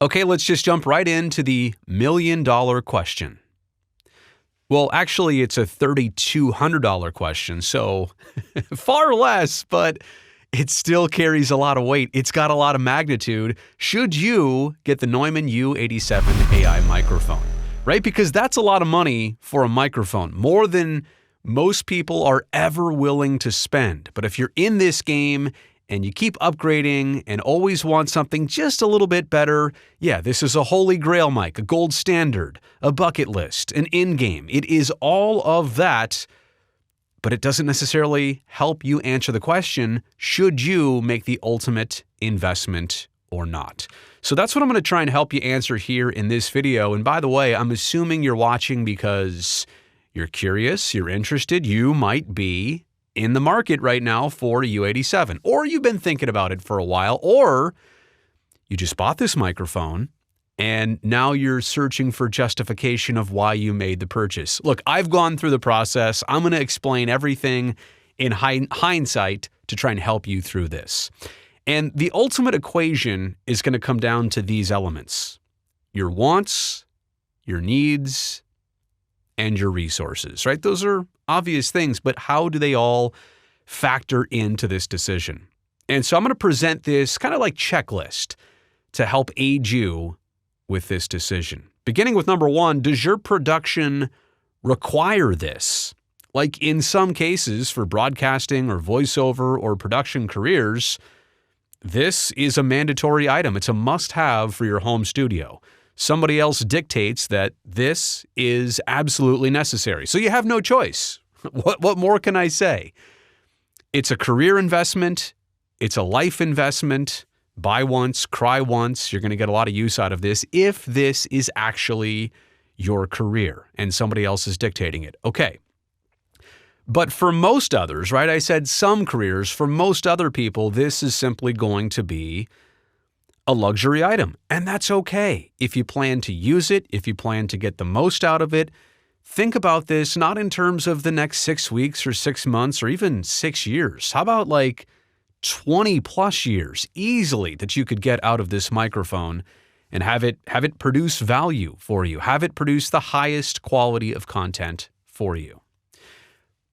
Okay, let's just jump right into the $1,000,000 question. Well, actually, it's a $3,200 question, so far less, but it still carries a lot of weight. It's got a lot of magnitude. Should you get the Neumann U87Ai microphone, right? Because that's a lot of money for a microphone, more than most people are ever willing to spend. But if you're in this game and you keep upgrading and always want something just a little bit better, yeah, this is a holy grail mic, a gold standard, a bucket list, an in-game. It is all of that, but it doesn't necessarily help you answer the question, should you make the ultimate investment or not? So that's what I'm going to try and help you answer here in this video. And by the way, I'm assuming you're watching because you're curious, you're interested, you might be in the market right now for a U87, or you've been thinking about it for a while, or you just bought this microphone and now you're searching for justification of why you made the purchase. Look, I've gone through the process. I'm going to explain everything in hindsight to try and help you through this. And the ultimate equation is going to come down to these elements: your wants, your needs, and your resources, right? Those are obvious things, but how do they all factor into this decision? And so I'm going to present this kind of like checklist to help aid you with this decision. Beginning with number one, does your production require this? Like in some cases for broadcasting or voiceover or production careers, this is a mandatory item. It's a must-have for your home studio. Somebody else dictates that this is absolutely necessary. So you have no choice. What more can I say? It's a career investment. It's a life investment. Buy once, cry once. You're going to get a lot of use out of this if this is actually your career and somebody else is dictating it. Okay. But for most others, right? I said some careers. For most other people, this is simply going to be a luxury item. And that's okay. If you plan to use it, if you plan to get the most out of it, think about this not in terms of the next 6 weeks or 6 months or even 6 years. How about like 20 plus years easily that you could get out of this microphone and have it produce value for you, have it produce the highest quality of content for you.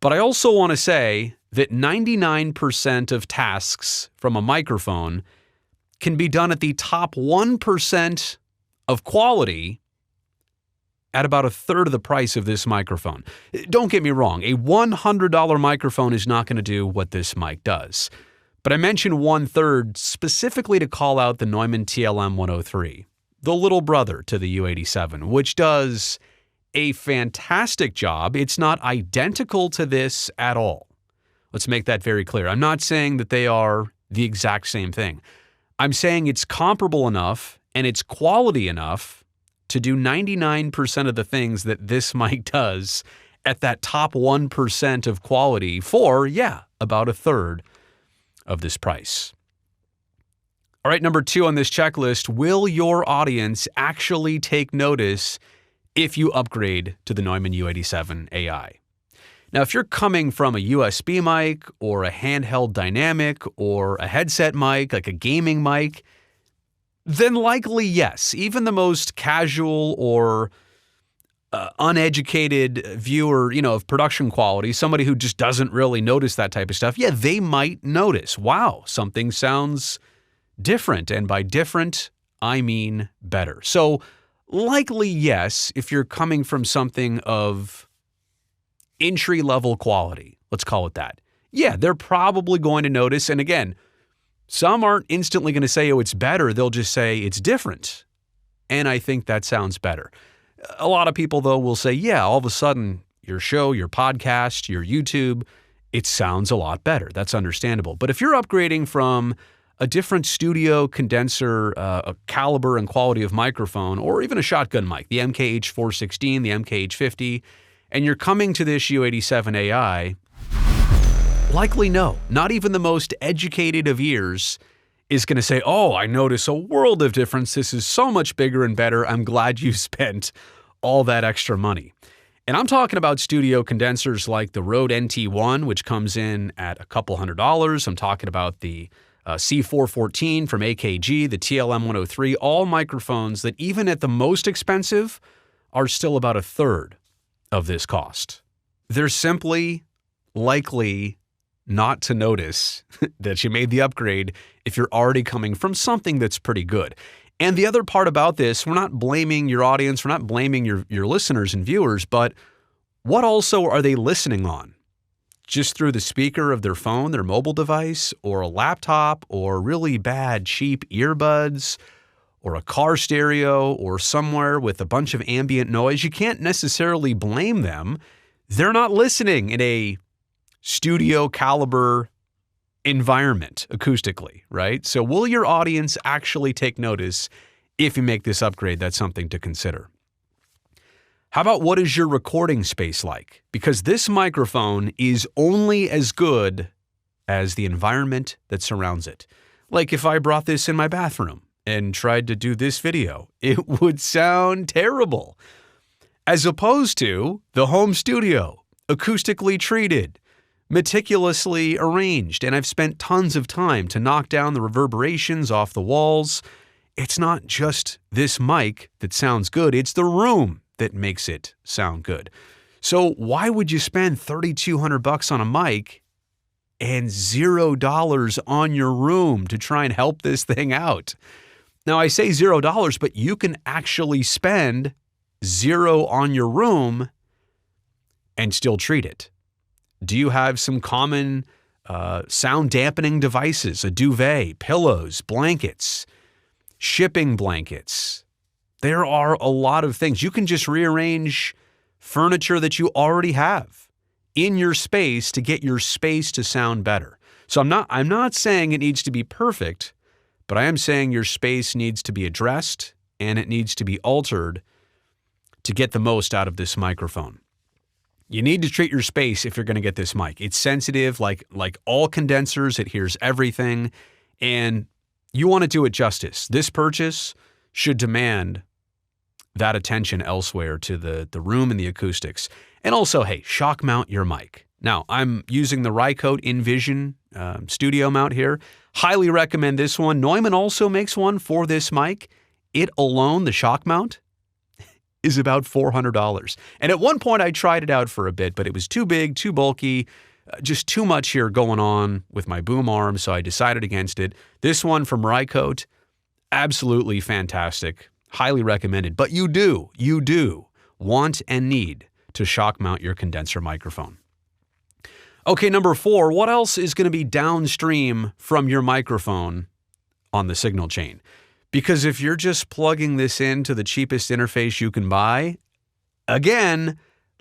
But I also want to say that 99% of tasks from a microphone can be done at the top 1% of quality at about a third of the price of this microphone. Don't get me wrong, a $100 microphone is not going to do what this mic does. But I mentioned 1/3 specifically to call out the Neumann TLM-103, the little brother to the U87, which does a fantastic job. It's not identical to this at all. Let's make that very clear. I'm not saying that they are the exact same thing. I'm saying it's comparable enough and it's quality enough to do 99% of the things that this mic does at that top 1% of quality for, about a third of this price. All right, number two on this checklist, will your audience actually take notice if you upgrade to the Neumann U87Ai? Now, if you're coming from a USB mic or a handheld dynamic or a headset mic, like a gaming mic, then likely yes. Even the most casual or uneducated viewer, of production quality, somebody who just doesn't really notice that type of stuff, they might notice, wow, something sounds different. And by different, I mean better. So likely yes, if you're coming from something of entry-level quality, let's call it that. Yeah, they're probably going to notice. And again, some aren't instantly going to say, oh, it's better. They'll just say it's different. And I think that sounds better. A lot of people, though, will say, all of a sudden, your show, your podcast, your YouTube, it sounds a lot better. That's understandable. But if you're upgrading from a different studio condenser, a caliber and quality of microphone, or even a shotgun mic, the MKH416, the MKH50, and you're coming to this U87Ai, likely no. Not even the most educated of ears is going to say, oh, I notice a world of difference. This is so much bigger and better. I'm glad you spent all that extra money. And I'm talking about studio condensers like the Rode NT1, which comes in at a couple $100. I'm talking about the C414 from AKG, the TLM 103, all microphones that even at the most expensive are still about a third of this cost. They're simply likely not to notice that you made the upgrade if you're already coming from something that's pretty good. And the other part about this, we're not blaming your audience, we're not blaming your listeners and viewers, but what also are they listening on? Just through the speaker of their phone, their mobile device, or a laptop, or really bad, cheap earbuds, or a car stereo, or somewhere with a bunch of ambient noise? You can't necessarily blame them. They're not listening in a studio caliber environment acoustically, right? So will your audience actually take notice if you make this upgrade? That's something to consider. How about what is your recording space like? Because this microphone is only as good as the environment that surrounds it. Like if I brought this in my bathroom and tried to do this video, it would sound terrible. As opposed to the home studio, acoustically treated, meticulously arranged, and I've spent tons of time to knock down the reverberations off the walls. It's not just this mic that sounds good, it's the room that makes it sound good. So why would you spend $3,200 on a mic and $0 on your room to try and help this thing out? Now I say $0, but you can actually spend $0 on your room and still treat it. Do you have some common sound dampening devices, a duvet, pillows, blankets, shipping blankets? There are a lot of things. You can just rearrange furniture that you already have in your space to get your space to sound better. So I'm not saying it needs to be perfect, but I am saying your space needs to be addressed and it needs to be altered to get the most out of this microphone. You need to treat your space if you're going to get this mic. It's sensitive, like all condensers. It hears everything, and you want to do it justice. This purchase should demand that attention elsewhere to the room and the acoustics. And also, hey, shock mount your mic. Now, I'm using the Rycote Envision studio mount here. Highly recommend this one. Neumann also makes one for this mic. It alone, the shock mount, is about $400. And at one point I tried it out for a bit, but it was too big, too bulky, just too much here going on with my boom arm, so I decided against it. This one from Rycote, absolutely fantastic. Highly recommended. But you do want and need to shock mount your condenser microphone. Okay, number 4, what else is going to be downstream from your microphone on the signal chain? Because if you're just plugging this into the cheapest interface you can buy, again,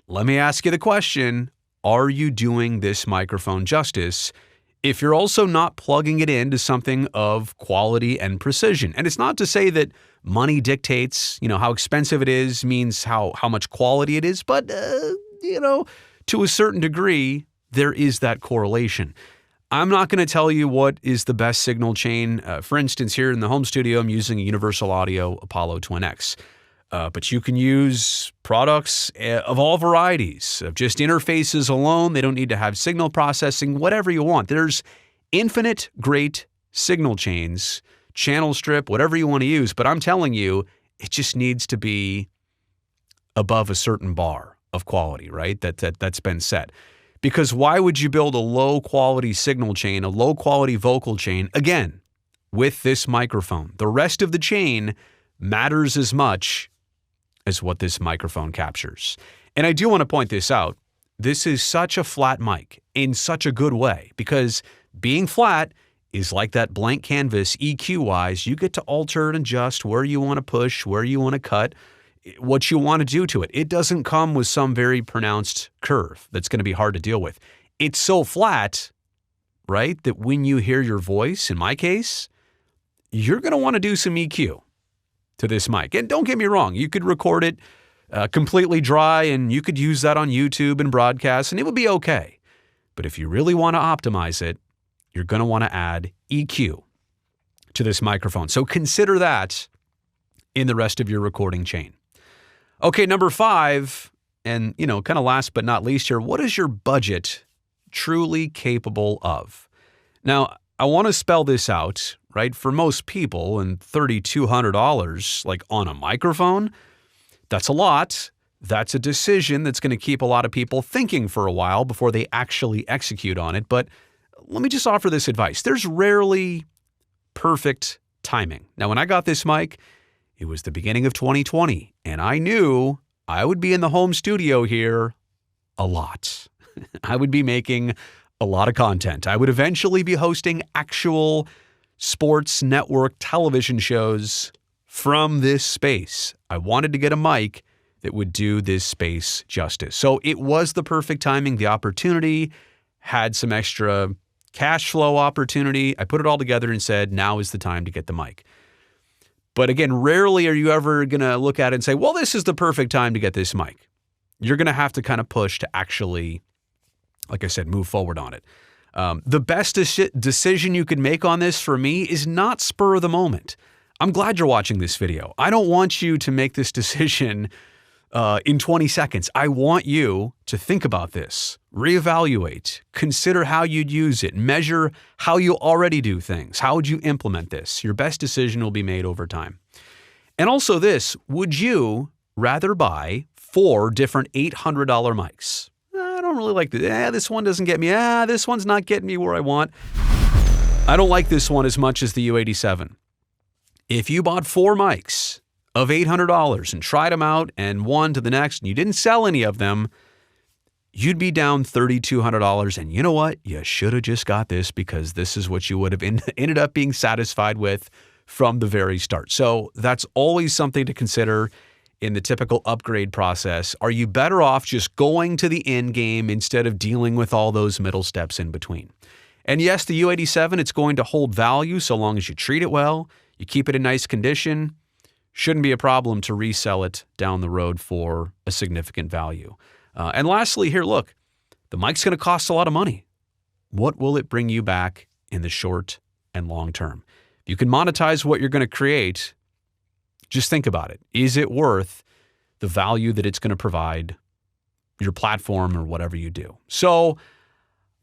let me ask you the question, are you doing this microphone justice if you're also not plugging it into something of quality and precision? And it's not to say that money dictates, how expensive it is means how much quality it is, but, to a certain degree, there is that correlation. I'm not going to tell you what is the best signal chain. For instance, here in the home studio, I'm using a Universal Audio Apollo Twin X. But you can use products of all varieties, of just interfaces alone. They don't need to have signal processing, whatever you want. There's infinite great signal chains, channel strip, whatever you want to use. But I'm telling you, it just needs to be above a certain bar of quality, right? That's been set. Because why would you build a low-quality signal chain, a low-quality vocal chain, again, with this microphone? The rest of the chain matters as much as what this microphone captures. And I do want to point this out. This is such a flat mic in such a good way, because being flat is like that blank canvas EQ-wise. You get to alter and adjust where you want to push, where you want to cut, what you want to do to it. It doesn't come with some very pronounced curve that's going to be hard to deal with. It's so flat, right, that when you hear your voice, in my case, you're going to want to do some EQ to this mic. And don't get me wrong, you could record it completely dry and you could use that on YouTube and broadcast and it would be okay. But if you really want to optimize it, you're going to want to add EQ to this microphone. So consider that in the rest of your recording chain. Okay, number 5, and kind of last but not least here, what is your budget truly capable of? Now, I want to spell this out, right? For most people, and $3,200, like on a microphone, that's a lot. That's a decision that's going to keep a lot of people thinking for a while before they actually execute on it. But let me just offer this advice. There's rarely perfect timing. Now, when I got this mic, it was the beginning of 2020, and I knew I would be in the home studio here a lot. I would be making a lot of content. I would eventually be hosting actual sports network television shows from this space. I wanted to get a mic that would do this space justice. So it was the perfect timing. The opportunity had some extra cash flow opportunity. I put it all together and said, now is the time to get the mic. But again, rarely are you ever going to look at it and say, well, this is the perfect time to get this mic. You're going to have to kind of push to actually, like I said, move forward on it. The best decision you could make on this for me is not spur of the moment. I'm glad you're watching this video. I don't want you to make this decision in 20 seconds. I want you to think about this, reevaluate, consider how you'd use it, measure how you already do things. How would you implement this? Your best decision will be made over time. And also this, would you rather buy 4 different $800 mics? I don't really like this. This one doesn't get me. This one's not getting me where I want. I don't like this one as much as the U87. If you bought 4 mics of $800 and tried them out and one to the next, and you didn't sell any of them, you'd be down $3,200. And you know what? You should have just got this because this is what you would have ended up being satisfied with from the very start. So that's always something to consider in the typical upgrade process. Are you better off just going to the end game instead of dealing with all those middle steps in between? And yes, the U87, it's going to hold value so long as you treat it well, you keep it in nice condition. Shouldn't be a problem to resell it down the road for a significant value. And lastly here, look, the mic's going to cost a lot of money. What will it bring you back in the short and long term? If you can monetize what you're going to create, just think about it. Is it worth the value that it's going to provide your platform or whatever you do? So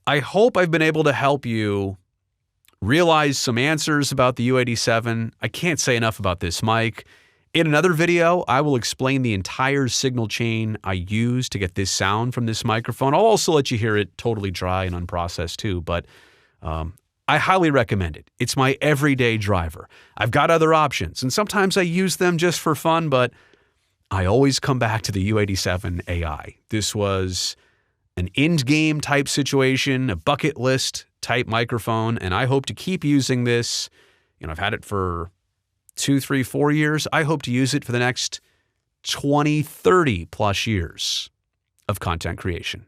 I hope I've been able to help you realize some answers about the U87. I can't say enough about this mic. In another video, I will explain the entire signal chain I use to get this sound from this microphone. I'll also let you hear it totally dry and unprocessed too, but I highly recommend it. It's my everyday driver. I've got other options, and sometimes I use them just for fun, but I always come back to the U87Ai. This was an end game type situation, a bucket list type microphone, and I hope to keep using this. I've had it for 2, 3, 4 years. I hope to use it for the next 20, 30 plus years of content creation.